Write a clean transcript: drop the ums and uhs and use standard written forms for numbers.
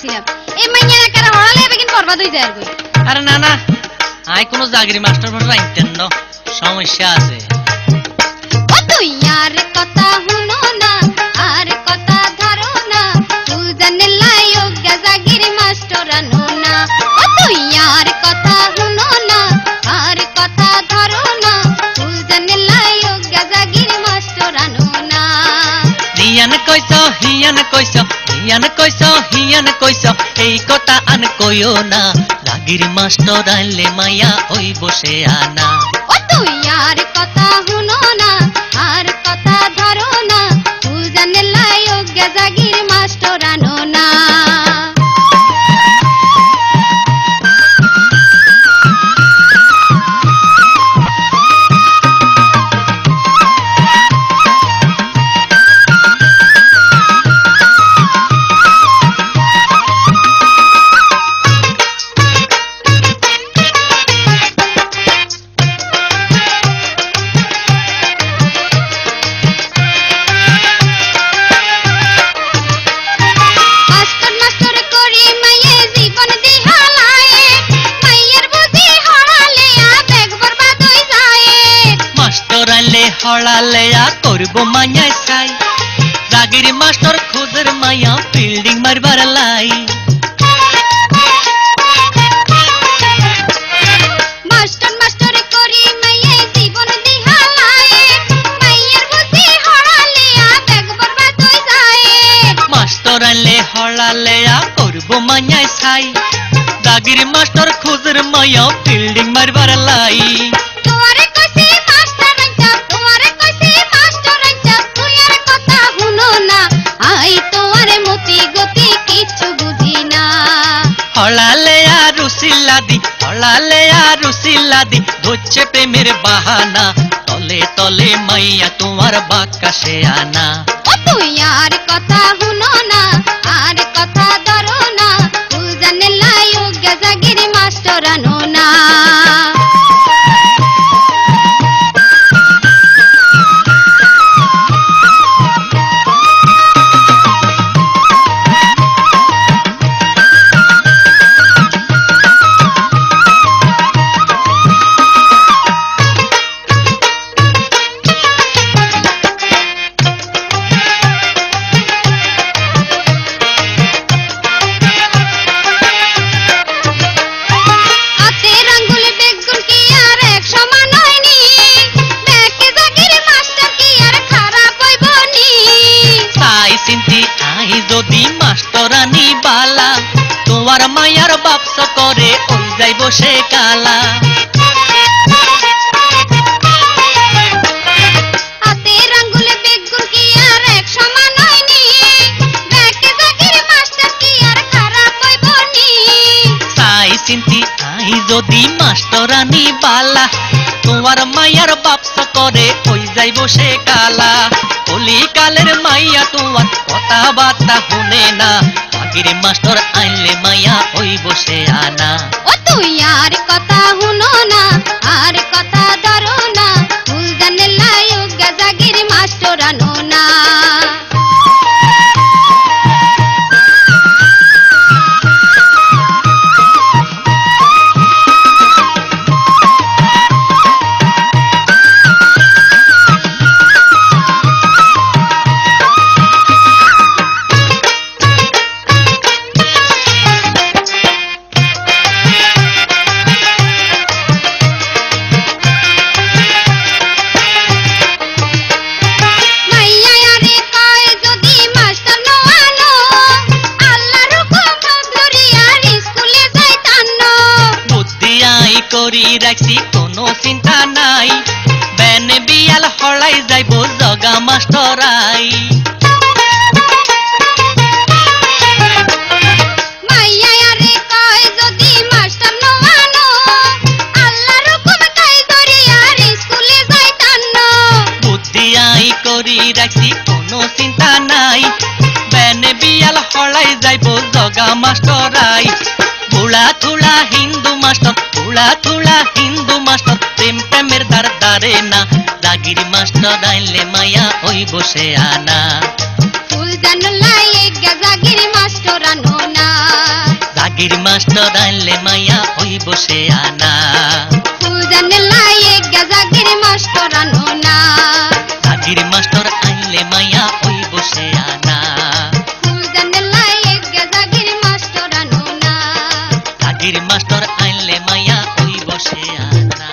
কইছিলাম এই মাইয়া কারা হড়ালে বেগিন বরবাদ হই যায় আর কই আরে না না আই কোন জাগিরি মাস্টার বড় রাইতেন না সমস্যা আছে ও তুই আর কথা হুনো না আর কথা ধরো না তুই জানে লায়ক জাগিরি মাস্টার আনো না ও তুই আর কথা হুনো না আর কথা ধরো না তুই জানে লায়ক জাগিরি মাস্টার আনো না হিয়ান কইছ এই কথা আন কইও না জাগিরি মাস্টার আইলে মায়া ওই বসে আনা ও তুই আর কথা হুনো না আর কথা ধরো না তুই জানে লায়ক জাগিরি মাস্টার আনো না হড়ালে করব মায়া চাই জাগিরি মাস্টার খুদের মায়া ফিল্ডিং মারবার লাই মাস্টার মাস্টার করি মাইয়ে জীবন দিহালায় মাইয়ের বুঝি হড়ালে বেগ বরবাদ হই যায় মাস্টার আইলে হড়ালে করব মায়া চাই জাগিরি মাস্টার খুদের মায়া ফিল্ডিং মারবার লাই তোরে কইছি মাস্টার রাইতা তোরে কইছি মাস্টার রাইতা তুই আর কথা হুনো না আই তোরে মতি গতি কিছু বুঝি না হড়ালে রুসিলা দি ধরছে প্রেমের বাহানা তলে তলে মাইয়া তোমার বাকাশে আনা ও তুই আর কথা হুনো না আর কথা ধরো না তুই জানে লায়ক জাগিরি মাস্টার আনো না যদি মাস্টরানি বালা তোমার মায়ার বাপস করে ওই যাইব সে কালা হাতের আঙ্গুলে বেগুন কি আর এক সমান হয়নি দেখে জাগিরি মাস্টার কি আর খারাপ হইবনি তাই চিন্তি আই যদি মাস্টরানি বালা তোমার মায়ার বাপস করে ওই যাইব সে কালা কলি কালের মাইয়া তোমার কথা বার্তা শুনে না জাগিরি মাস্টার আইলে মায়া ওই বসে আনা ও তুই আর কথা হুনো না আর কথা ধরো না তুই জানে লায়ক জাগিরি মাস্টার আনো না করি রাখছি কোনো চিন্তা নাই বেনে বিয়াল হলাই যাইব জগা মাস্টরাই মাইয়া আরে কয় যদি মাস্টার ন আনো আল্লাহর হুকুম তাই করি আর স্কুলে যাইতাম না বুদ্ধি আই করি রাখছি কোনো চিন্তা নাই বেনে বিয়াল হলাই যাইব জগা মাস্টরাই থোড়া থোড়া হিন্দু মাস্টার প্রেম প্রেমের ধার ধারে না জাগিরি মাস্টার আইলে মায়া ওই বসে আনা ফুল জানো লায়ক জাগিরি মাস্টার আনো না জাগির মাস্টার আনলে মাইয়া ওই বসে আনা ফুজানে লায়েক জাগির মাস্টার আনো না জাগির মাস্টার আনলে মাইয়া ওই বসে আনা ফুজানে লায়েক জাগির মাস্টার আনো না জাগির মাস্টার আনলে মাইয়া ওই বসে আনা